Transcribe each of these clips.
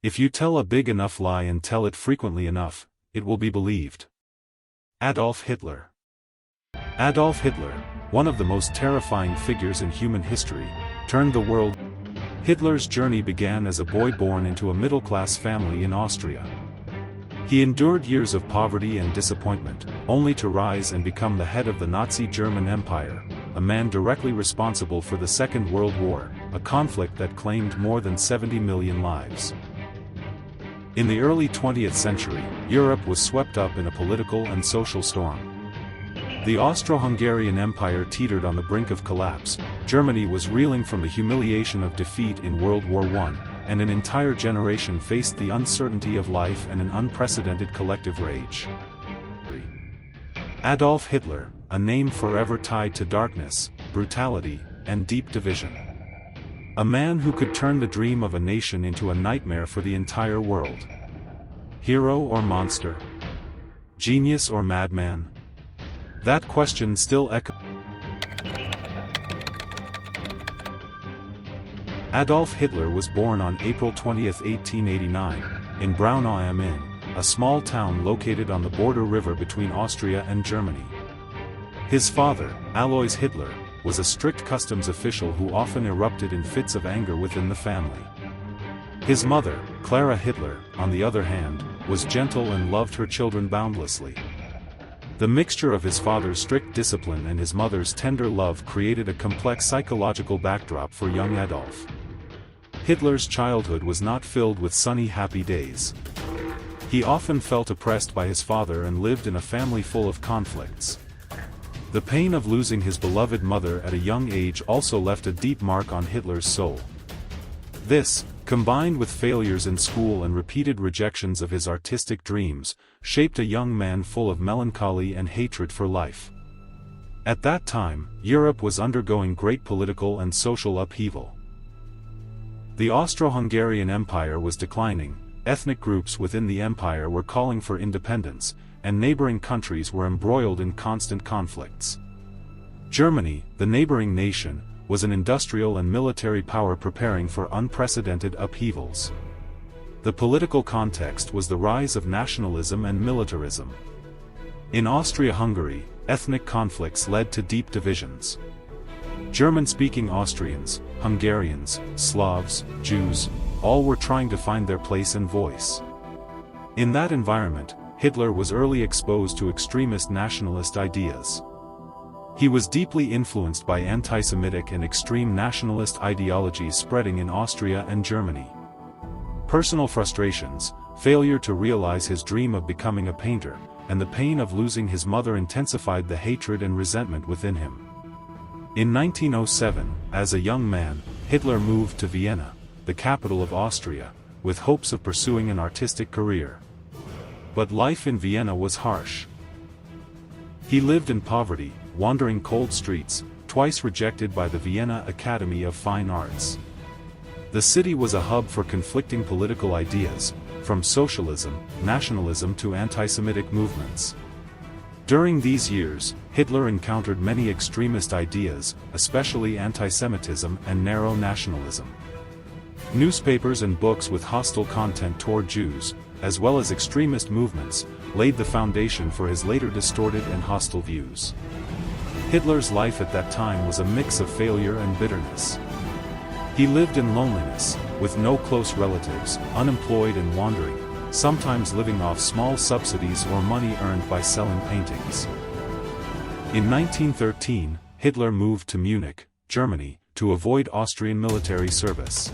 If you tell a big enough lie and tell it frequently enough, it will be believed. Adolf Hitler. Adolf Hitler, one of the most terrifying figures in human history, turned the world. Hitler's journey began as a boy born into a middle-class family in Austria. He endured years of poverty and disappointment, only to rise and become the head of the Nazi German Empire, a man directly responsible for the Second World War, a conflict that claimed more than 70 million lives. In the early 20th century, Europe was swept up in a political and social storm. The Austro-Hungarian Empire teetered on the brink of collapse, Germany was reeling from the humiliation of defeat in World War I, and an entire generation faced the uncertainty of life and an unprecedented collective rage. Adolf Hitler, a name forever tied to darkness, brutality, and deep division. A man who could turn the dream of a nation into a nightmare for the entire world. Hero or monster? Genius or madman? That question still echoes. Adolf Hitler was born on April 20, 1889, in Braunau am Inn, a small town located on the border river between Austria and Germany. His father, Alois Hitler, was a strict customs official who often erupted in fits of anger within the family. His mother, Clara Hitler, on the other hand, was gentle and loved her children boundlessly. The mixture of his father's strict discipline and his mother's tender love created a complex psychological backdrop for young Adolf. Hitler's childhood was not filled with sunny happy days. He often felt oppressed by his father and lived in a family full of conflicts. The pain of losing his beloved mother at a young age also left a deep mark on Hitler's soul. This, combined with failures in school and repeated rejections of his artistic dreams, shaped a young man full of melancholy and hatred for life. At that time, Europe was undergoing great political and social upheaval. The Austro-Hungarian Empire was declining, ethnic groups within the empire were calling for independence, and neighboring countries were embroiled in constant conflicts. Germany, the neighboring nation, was an industrial and military power preparing for unprecedented upheavals. The political context was the rise of nationalism and militarism. In Austria-Hungary, ethnic conflicts led to deep divisions. German-speaking Austrians, Hungarians, Slavs, Jews, all were trying to find their place and voice. In that environment, Hitler was early exposed to extremist nationalist ideas. He was deeply influenced by anti-Semitic and extreme nationalist ideologies spreading in Austria and Germany. Personal frustrations, failure to realize his dream of becoming a painter, and the pain of losing his mother intensified the hatred and resentment within him. In 1907, as a young man, Hitler moved to Vienna, the capital of Austria, with hopes of pursuing an artistic career. But life in Vienna was harsh. He lived in poverty, wandering cold streets, twice rejected by the Vienna Academy of Fine Arts. The city was a hub for conflicting political ideas, from socialism, nationalism to anti-Semitic movements. During these years, Hitler encountered many extremist ideas, especially anti-Semitism and narrow nationalism. Newspapers and books with hostile content toward Jews, as well as extremist movements, laid the foundation for his later distorted and hostile views. Hitler's life at that time was a mix of failure and bitterness. He lived in loneliness, with no close relatives, unemployed and wandering, sometimes living off small subsidies or money earned by selling paintings. In 1913, Hitler moved to Munich, Germany, to avoid Austrian military service.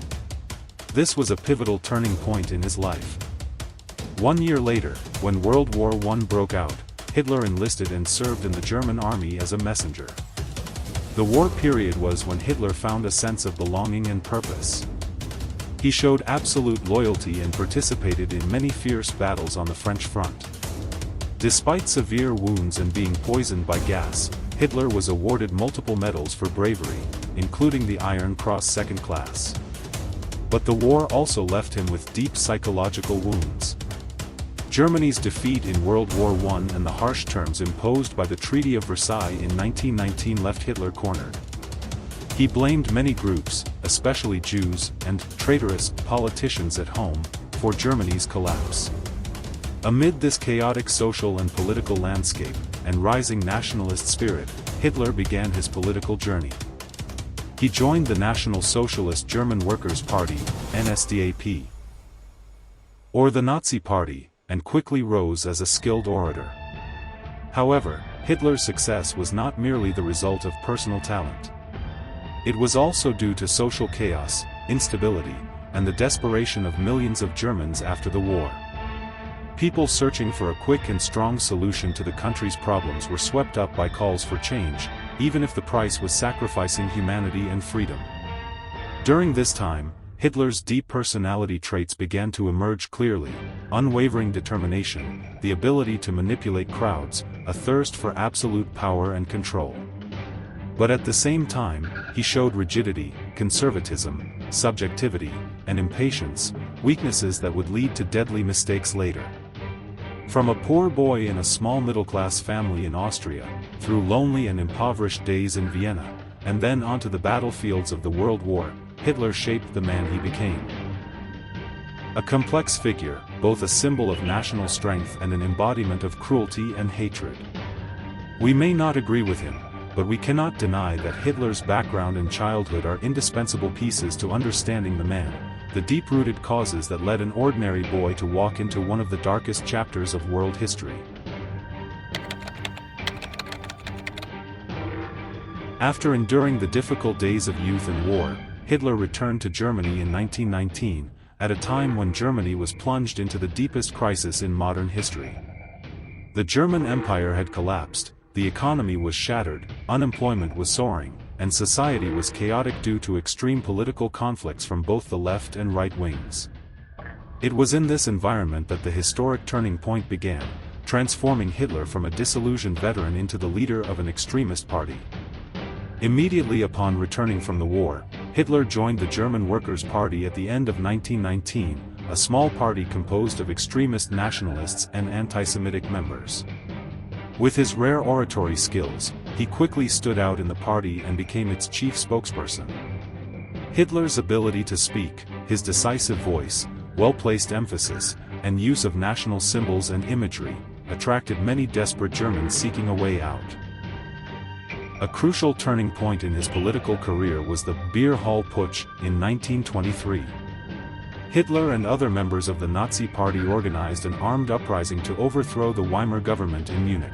This was a pivotal turning point in his life. 1 year later, when World War I broke out, Hitler enlisted and served in the German army as a messenger. The war period was when Hitler found a sense of belonging and purpose. He showed absolute loyalty and participated in many fierce battles on the French front. Despite severe wounds and being poisoned by gas, Hitler was awarded multiple medals for bravery, including the Iron Cross Second Class. But the war also left him with deep psychological wounds. Germany's defeat in World War I and the harsh terms imposed by the Treaty of Versailles in 1919 left Hitler cornered. He blamed many groups, especially Jews, and traitorous politicians at home, for Germany's collapse. Amid this chaotic social and political landscape, and rising nationalist spirit, Hitler began his political journey. He joined the National Socialist German Workers' Party, NSDAP, or the Nazi Party, and quickly rose as a skilled orator. However, Hitler's success was not merely the result of personal talent. It was also due to social chaos, instability, and the desperation of millions of Germans after the war. People searching for a quick and strong solution to the country's problems were swept up by calls for change, even if the price was sacrificing humanity and freedom. During this time, Hitler's deep personality traits began to emerge clearly: unwavering determination, the ability to manipulate crowds, a thirst for absolute power and control. But at the same time, he showed rigidity, conservatism, subjectivity, and impatience, weaknesses that would lead to deadly mistakes later. From a poor boy in a small middle-class family in Austria, through lonely and impoverished days in Vienna, and then onto the battlefields of the World War, Hitler shaped the man he became. A complex figure, both a symbol of national strength and an embodiment of cruelty and hatred. We may not agree with him, but we cannot deny that Hitler's background and childhood are indispensable pieces to understanding the man, the deep-rooted causes that led an ordinary boy to walk into one of the darkest chapters of world history. After enduring the difficult days of youth and war, Hitler returned to Germany in 1919, at a time when Germany was plunged into the deepest crisis in modern history. The German Empire had collapsed, the economy was shattered, unemployment was soaring, and society was chaotic due to extreme political conflicts from both the left and right wings. It was in this environment that the historic turning point began, transforming Hitler from a disillusioned veteran into the leader of an extremist party. Immediately upon returning from the war, Hitler joined the German Workers' Party at the end of 1919, a small party composed of extremist nationalists and anti-Semitic members. With his rare oratory skills, he quickly stood out in the party and became its chief spokesperson. Hitler's ability to speak, his decisive voice, well-placed emphasis, and use of national symbols and imagery, attracted many desperate Germans seeking a way out. A crucial turning point in his political career was the Beer Hall Putsch in 1923. Hitler and other members of the Nazi Party organized an armed uprising to overthrow the Weimar government in Munich.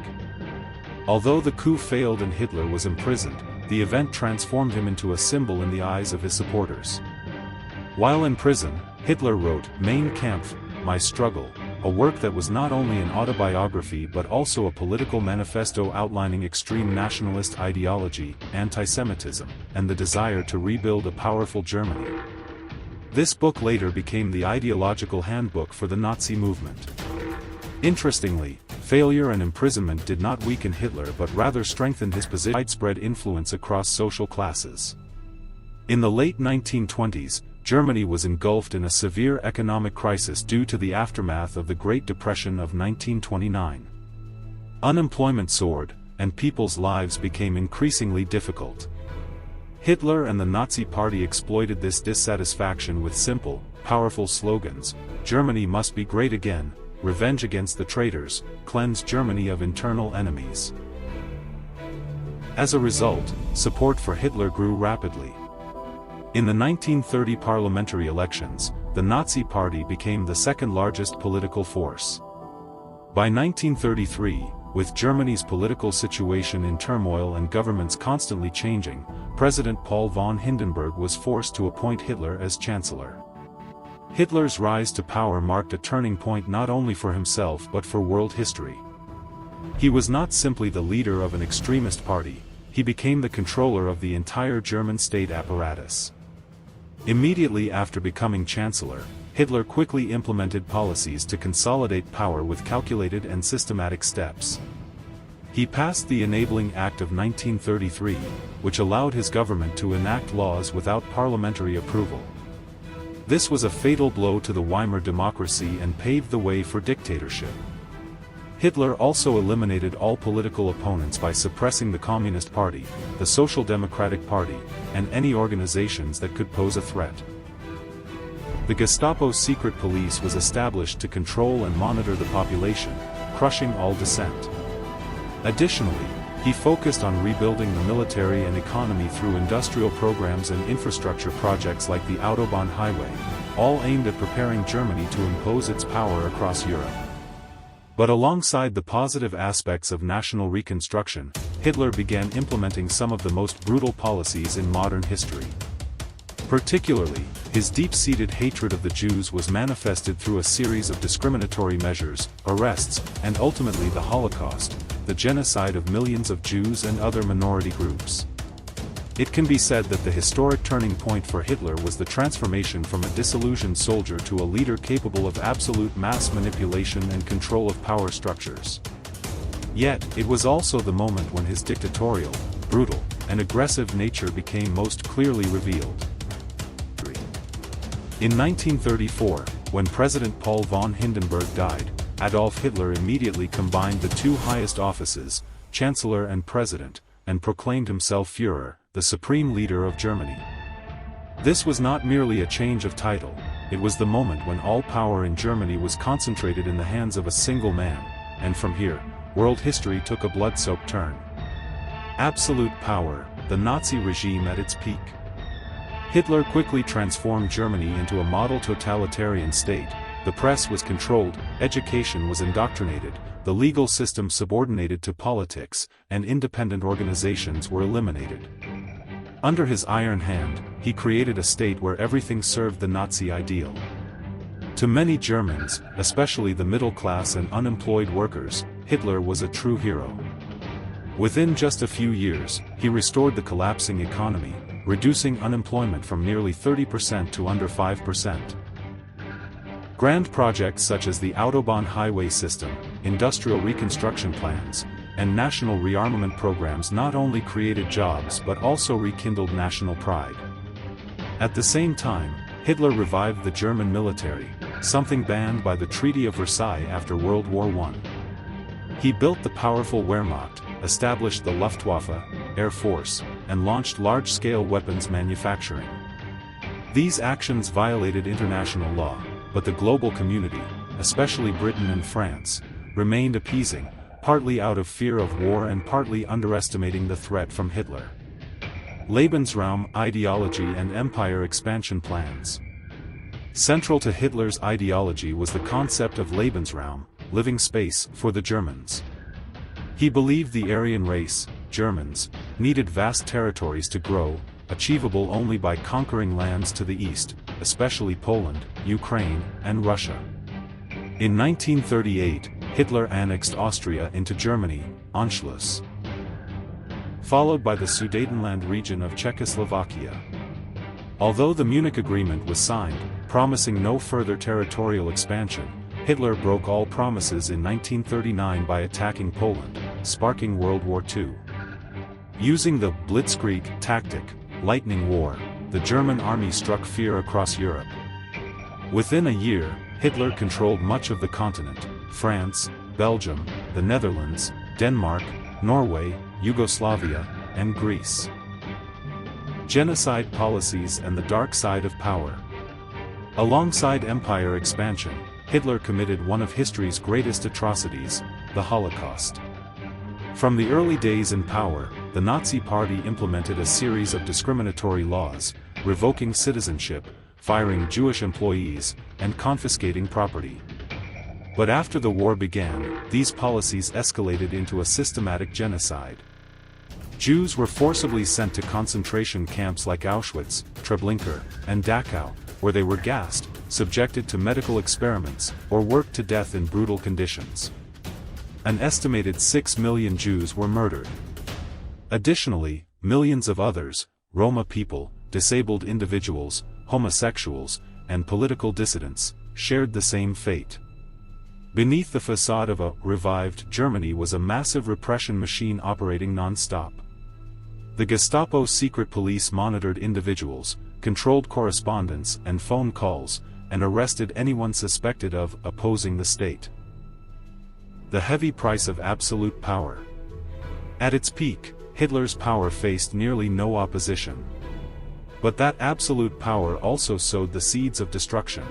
Although the coup failed and Hitler was imprisoned, the event transformed him into a symbol in the eyes of his supporters. While in prison, Hitler wrote Mein Kampf, My Struggle, a work that was not only an autobiography but also a political manifesto outlining extreme nationalist ideology, anti-Semitism, and the desire to rebuild a powerful Germany. This book later became the ideological handbook for the Nazi movement. Interestingly, failure and imprisonment did not weaken Hitler but rather strengthened his position, widespread influence across social classes. In the late 1920s, Germany was engulfed in a severe economic crisis due to the aftermath of the Great Depression of 1929. Unemployment soared, and people's lives became increasingly difficult. Hitler and the Nazi Party exploited this dissatisfaction with simple, powerful slogans: Germany must be great again, revenge against the traitors, cleanse Germany of internal enemies. As a result, support for Hitler grew rapidly. In the 1930 parliamentary elections, the Nazi Party became the second-largest political force. By 1933, with Germany's political situation in turmoil and governments constantly changing, President Paul von Hindenburg was forced to appoint Hitler as chancellor. Hitler's rise to power marked a turning point not only for himself but for world history. He was not simply the leader of an extremist party, he became the controller of the entire German state apparatus. Immediately after becoming chancellor, Hitler quickly implemented policies to consolidate power with calculated and systematic steps. He passed the Enabling Act of 1933, which allowed his government to enact laws without parliamentary approval. This was a fatal blow to the Weimar democracy and paved the way for dictatorship. Hitler also eliminated all political opponents by suppressing the Communist Party, the Social Democratic Party, and any organizations that could pose a threat. The Gestapo's secret police was established to control and monitor the population, crushing all dissent. Additionally, he focused on rebuilding the military and economy through industrial programs and infrastructure projects like the Autobahn highway, all aimed at preparing Germany to impose its power across Europe. But alongside the positive aspects of national reconstruction, Hitler began implementing some of the most brutal policies in modern history. Particularly, his deep-seated hatred of the Jews was manifested through a series of discriminatory measures, arrests, and ultimately the Holocaust, the genocide of millions of Jews and other minority groups. It can be said that the historic turning point for Hitler was the transformation from a disillusioned soldier to a leader capable of absolute mass manipulation and control of power structures. Yet, it was also the moment when his dictatorial, brutal, and aggressive nature became most clearly revealed. In 1934, when President Paul von Hindenburg died, Adolf Hitler immediately combined the two highest offices, Chancellor and President, and proclaimed himself Führer, the supreme leader of Germany. This was not merely a change of title, it was the moment when all power in Germany was concentrated in the hands of a single man, and from here, world history took a blood-soaked turn. Absolute power, the Nazi regime at its peak. Hitler quickly transformed Germany into a model totalitarian state. The press was controlled, education was indoctrinated, the legal system subordinated to politics, and independent organizations were eliminated. Under his iron hand, he created a state where everything served the Nazi ideal. To many Germans, especially the middle class and unemployed workers, Hitler was a true hero. Within just a few years, he restored the collapsing economy, reducing unemployment from nearly 30% to under 5%. Grand projects such as the Autobahn highway system, industrial reconstruction plans, and national rearmament programs not only created jobs but also rekindled national pride. At the same time, Hitler revived the German military, something banned by the Treaty of Versailles after World War I. He built the powerful Wehrmacht, established the Luftwaffe, Air Force, and launched large-scale weapons manufacturing. These actions violated international law, but the global community, especially Britain and France, remained appeasing, partly out of fear of war and partly underestimating the threat from Hitler. Lebensraum ideology and empire expansion plans. Central to Hitler's ideology was the concept of Lebensraum, living space, for the Germans. He believed the Aryan race, Germans, needed vast territories to grow, achievable only by conquering lands to the east, especially Poland, Ukraine, and Russia. In 1938, Hitler annexed Austria into Germany, Anschluss, followed by the Sudetenland region of Czechoslovakia. Although the Munich Agreement was signed, promising no further territorial expansion, Hitler broke all promises in 1939 by attacking Poland, sparking World War II. Using the Blitzkrieg tactic, lightning war, the German army struck fear across Europe. Within a year, Hitler controlled much of the continent: France, Belgium, the Netherlands, Denmark, Norway, Yugoslavia, and Greece. Genocide policies and the dark side of power. Alongside empire expansion, Hitler committed one of history's greatest atrocities, the Holocaust. From the early days in power, the Nazi Party implemented a series of discriminatory laws, revoking citizenship, firing Jewish employees, and confiscating property. But after the war began, these policies escalated into a systematic genocide. Jews were forcibly sent to concentration camps like Auschwitz, Treblinka, and Dachau, where they were gassed, subjected to medical experiments, or worked to death in brutal conditions. An estimated 6 million Jews were murdered. Additionally, millions of others, Roma people, disabled individuals, homosexuals, and political dissidents, shared the same fate. Beneath the facade of a revived Germany was a massive repression machine operating non-stop. The Gestapo's secret police monitored individuals, controlled correspondence and phone calls, and arrested anyone suspected of opposing the state. The heavy price of absolute power. At its peak, Hitler's power faced nearly no opposition. But that absolute power also sowed the seeds of destruction.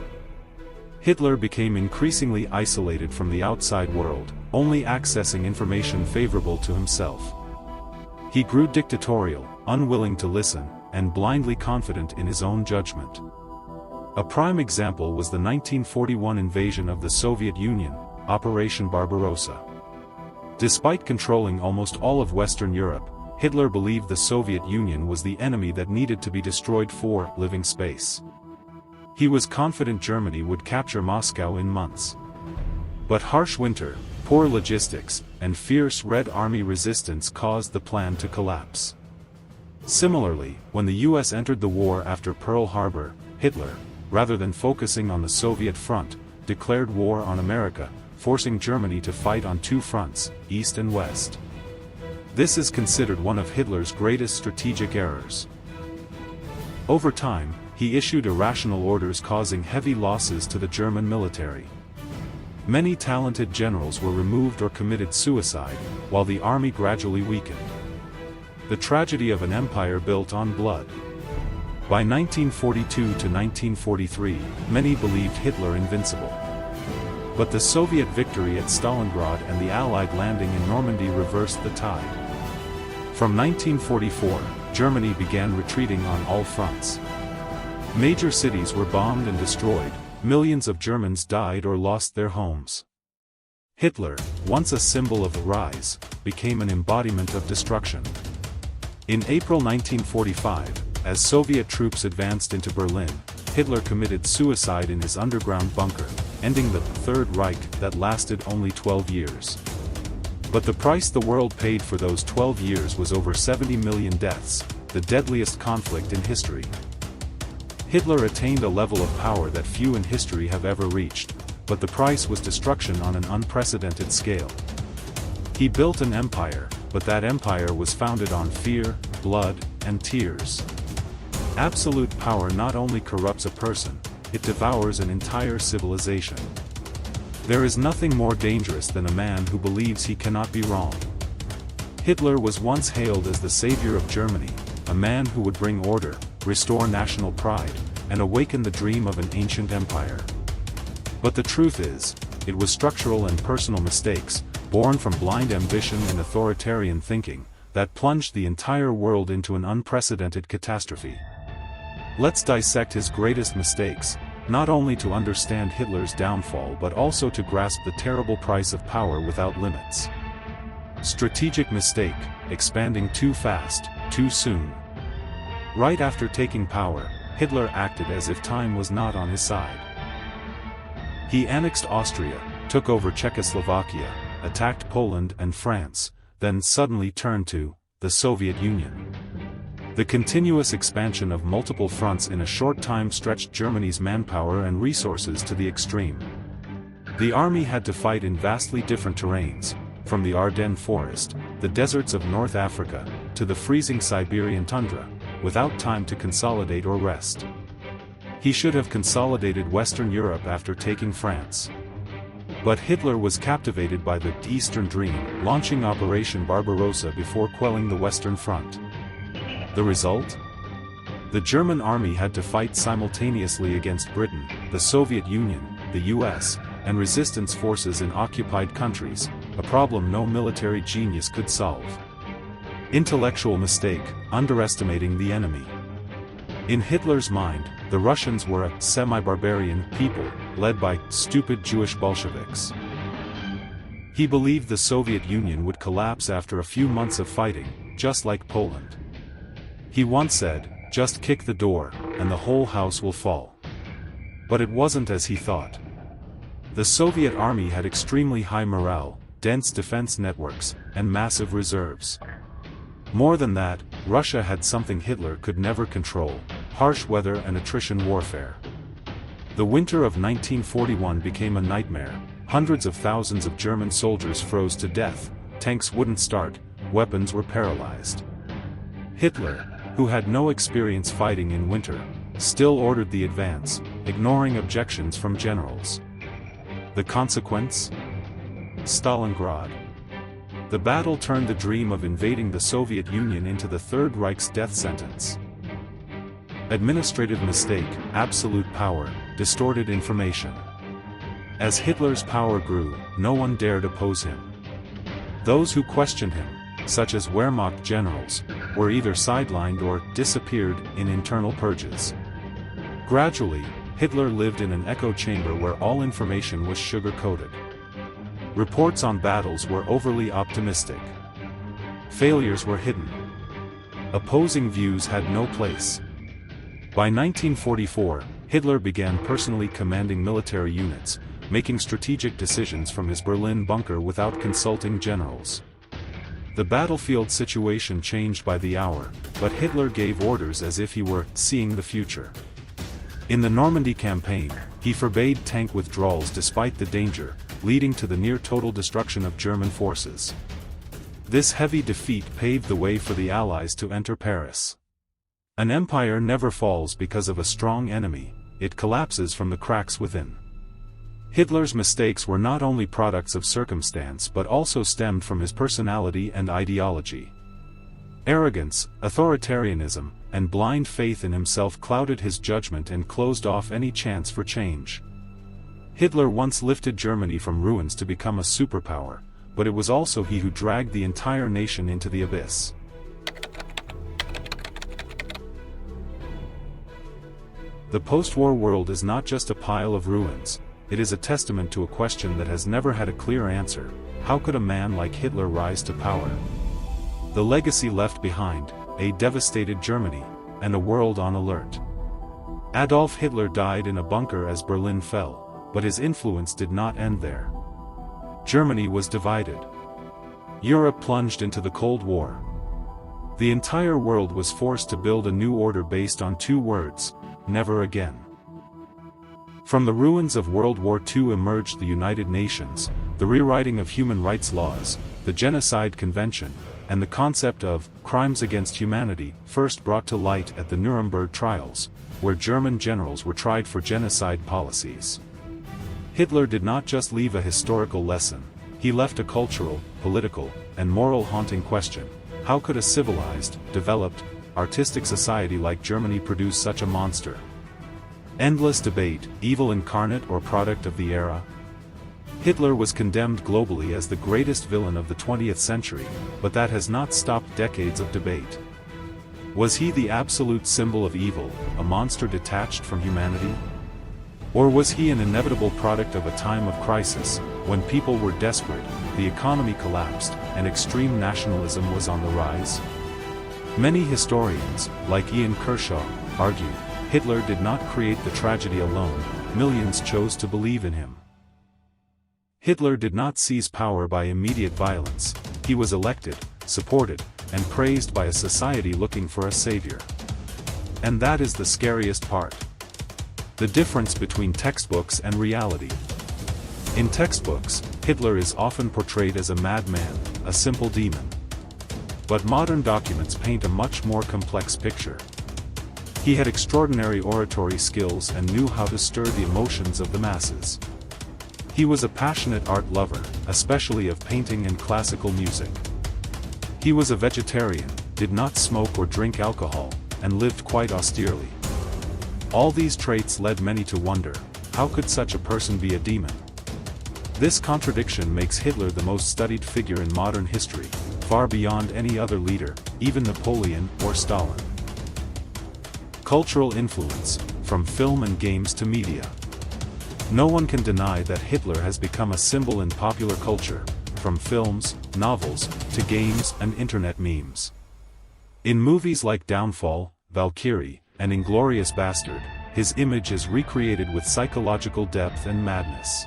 Hitler became increasingly isolated from the outside world, only accessing information favorable to himself. He grew dictatorial, unwilling to listen, and blindly confident in his own judgment. A prime example was the 1941 invasion of the Soviet Union, Operation Barbarossa. Despite controlling almost all of Western Europe, Hitler believed the Soviet Union was the enemy that needed to be destroyed for living space. He was confident Germany would capture Moscow in months. But harsh winter, poor logistics, and fierce Red Army resistance caused the plan to collapse. Similarly, when the US entered the war after Pearl Harbor, Hitler, rather than focusing on the Soviet front, declared war on America, forcing Germany to fight on two fronts, East and West. This is considered one of Hitler's greatest strategic errors. Over time, he issued irrational orders causing heavy losses to the German military. Many talented generals were removed or committed suicide, while the army gradually weakened. The tragedy of an empire built on blood. By 1942 to 1943, many believed Hitler invincible. But the Soviet victory at Stalingrad and the Allied landing in Normandy reversed the tide. From 1944, Germany began retreating on all fronts. Major cities were bombed and destroyed, millions of Germans died or lost their homes. Hitler, once a symbol of the rise, became an embodiment of destruction. In April 1945, as Soviet troops advanced into Berlin, Hitler committed suicide in his underground bunker, ending the Third Reich that lasted only 12 years. But the price the world paid for those 12 years was over 70 million deaths, the deadliest conflict in history. Hitler attained a level of power that few in history have ever reached, but the price was destruction on an unprecedented scale. He built an empire, but that empire was founded on fear, blood, and tears. Absolute power not only corrupts a person, it devours an entire civilization. There is nothing more dangerous than a man who believes he cannot be wrong. Hitler was once hailed as the savior of Germany, a man who would bring order, restore national pride, and awaken the dream of an ancient empire. But the truth is, it was structural and personal mistakes, born from blind ambition and authoritarian thinking, that plunged the entire world into an unprecedented catastrophe. Let's dissect his greatest mistakes, not only to understand Hitler's downfall but also to grasp the terrible price of power without limits. Strategic mistake: expanding too fast, too soon. Right after taking power, Hitler acted as if time was not on his side. He annexed Austria, took over Czechoslovakia, attacked Poland and France, then suddenly turned to the Soviet Union. The continuous expansion of multiple fronts in a short time stretched Germany's manpower and resources to the extreme. The army had to fight in vastly different terrains, from the Ardennes forest, the deserts of North Africa, to the freezing Siberian tundra, without time to consolidate or rest. He should have consolidated Western Europe after taking France. But Hitler was captivated by the Eastern Dream, launching Operation Barbarossa before quelling the Western Front. The result? The German army had to fight simultaneously against Britain, the Soviet Union, the US, and resistance forces in occupied countries, a problem no military genius could solve. Intellectual mistake: underestimating the enemy. In Hitler's mind, the Russians were a semi-barbarian people, led by stupid Jewish Bolsheviks. He believed the Soviet Union would collapse after a few months of fighting, just like Poland. He once said, "Just kick the door, and the whole house will fall." But it wasn't as he thought. The Soviet army had extremely high morale, dense defense networks, and massive reserves. More than that, Russia had something Hitler could never control: harsh weather and attrition warfare. The winter of 1941 became a nightmare. Hundreds of thousands of German soldiers froze to death, tanks wouldn't start, weapons were paralyzed. Hitler, who had no experience fighting in winter, still ordered the advance, ignoring objections from generals. The consequence? Stalingrad. The battle turned the dream of invading the Soviet Union into the Third Reich's death sentence. Administrative mistake, absolute power, distorted information. As Hitler's power grew, no one dared oppose him. Those who questioned him, such as Wehrmacht generals, were either sidelined or disappeared in internal purges. Gradually, Hitler lived in an echo chamber where all information was sugar-coated. Reports on battles were overly optimistic. Failures were hidden. Opposing views had no place. By 1944, Hitler began personally commanding military units, making strategic decisions from his Berlin bunker without consulting generals. The battlefield situation changed by the hour, but Hitler gave orders as if he were seeing the future. In the Normandy campaign, he forbade tank withdrawals despite the danger, leading to the near-total destruction of German forces. This heavy defeat paved the way for the Allies to enter Paris. An empire never falls because of a strong enemy, it collapses from the cracks within. Hitler's mistakes were not only products of circumstance but also stemmed from his personality and ideology. Arrogance, authoritarianism, and blind faith in himself clouded his judgment and closed off any chance for change. Hitler once lifted Germany from ruins to become a superpower, but it was also he who dragged the entire nation into the abyss. The post-war world is not just a pile of ruins, it is a testament to a question that has never had a clear answer: how could a man like Hitler rise to power? The legacy left behind, a devastated Germany, and a world on alert. Adolf Hitler died in a bunker as Berlin fell, but his influence did not end there. Germany was divided. Europe plunged into the Cold War. The entire world was forced to build a new order based on two words: never again. From the ruins of World War II emerged the United Nations, the rewriting of human rights laws, the Genocide Convention, and the concept of crimes against humanity, first brought to light at the Nuremberg trials, where German generals were tried for genocide policies. Hitler did not just leave a historical lesson, he left a cultural, political, and moral haunting question: how could a civilized, developed, artistic society like Germany produce such a monster? Endless debate, evil incarnate or product of the era? Hitler was condemned globally as the greatest villain of the 20th century, but that has not stopped decades of debate. Was he the absolute symbol of evil, a monster detached from humanity? Or was he an inevitable product of a time of crisis, when people were desperate, the economy collapsed, and extreme nationalism was on the rise? Many historians, like Ian Kershaw, argue, Hitler did not create the tragedy alone, millions chose to believe in him. Hitler did not seize power by immediate violence, he was elected, supported, and praised by a society looking for a savior. And that is the scariest part. The difference between textbooks and reality. In textbooks, Hitler is often portrayed as a madman, a simple demon. But modern documents paint a much more complex picture. He had extraordinary oratory skills and knew how to stir the emotions of the masses. He was a passionate art lover, especially of painting and classical music. He was a vegetarian, did not smoke or drink alcohol, and lived quite austerely. All these traits led many to wonder, how could such a person be a demon? This contradiction makes Hitler the most studied figure in modern history, far beyond any other leader, even Napoleon or Stalin. Cultural influence, from film and games to media. No one can deny that Hitler has become a symbol in popular culture, from films, novels, to games and internet memes. In movies like Downfall, Valkyrie, and Inglourious Bastard, his image is recreated with psychological depth and madness.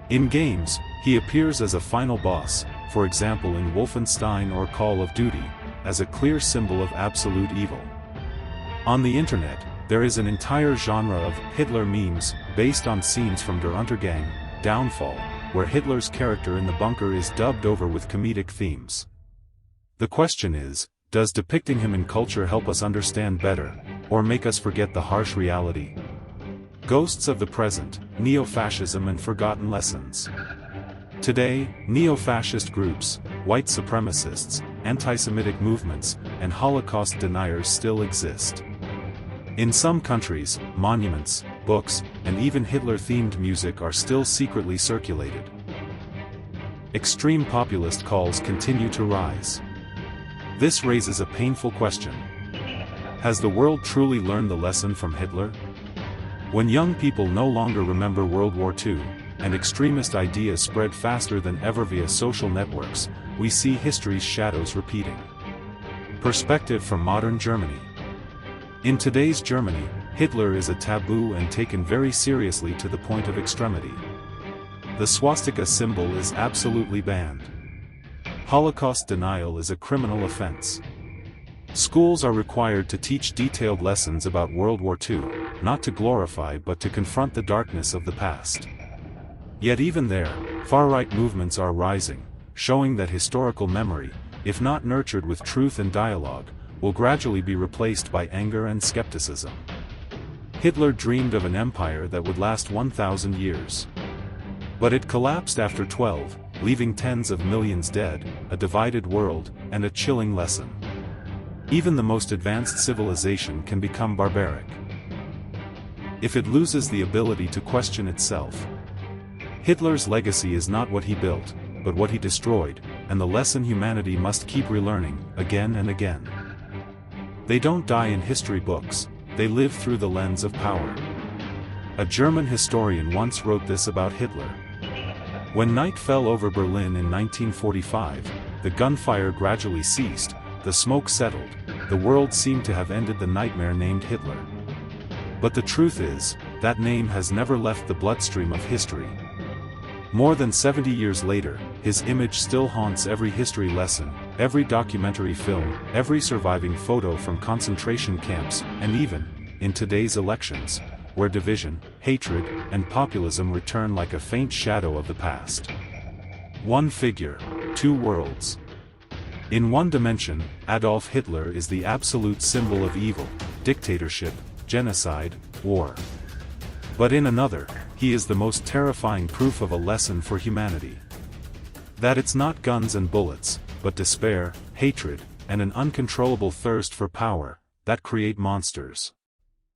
In games, he appears as a final boss, for example in Wolfenstein or Call of Duty, as a clear symbol of absolute evil. On the internet, there is an entire genre of Hitler memes, based on scenes from Der Untergang, Downfall, where Hitler's character in the bunker is dubbed over with comedic themes. The question is, does depicting him in culture help us understand better, or make us forget the harsh reality? Ghosts of the present, neo-fascism and forgotten lessons. Today, neo-fascist groups, white supremacists, anti-Semitic movements, and Holocaust deniers still exist. In some countries, monuments, books, and even Hitler-themed music are still secretly circulated. Extreme populist calls continue to rise. This raises a painful question. Has the world truly learned the lesson from Hitler? When young people no longer remember World War II, and extremist ideas spread faster than ever via social networks, we see history's shadows repeating. Perspective from modern Germany. In today's Germany, Hitler is a taboo and taken very seriously to the point of extremity. The swastika symbol is absolutely banned. Holocaust denial is a criminal offense. Schools are required to teach detailed lessons about World War II, not to glorify but to confront the darkness of the past. Yet even there, far-right movements are rising, showing that historical memory, if not nurtured with truth and dialogue, will gradually be replaced by anger and skepticism. Hitler dreamed of an empire that would last 1,000 years. But it collapsed after 12, leaving tens of millions dead, a divided world, and a chilling lesson. Even the most advanced civilization can become barbaric if it loses the ability to question itself. Hitler's legacy is not what he built, but what he destroyed, and the lesson humanity must keep relearning, again and again. They don't die in history books, they live through the lens of power. A German historian once wrote this about Hitler. When night fell over Berlin in 1945, the gunfire gradually ceased, the smoke settled, the world seemed to have ended the nightmare named Hitler. But the truth is, that name has never left the bloodstream of history. More than 70 years later, his image still haunts every history lesson, every documentary film, every surviving photo from concentration camps, and even, in today's elections, where division, hatred, and populism return like a faint shadow of the past. One figure, two worlds. In one dimension, Adolf Hitler is the absolute symbol of evil, dictatorship, genocide, war. But in another, he is the most terrifying proof of a lesson for humanity. That it's not guns and bullets, but despair, hatred, and an uncontrollable thirst for power, that create monsters.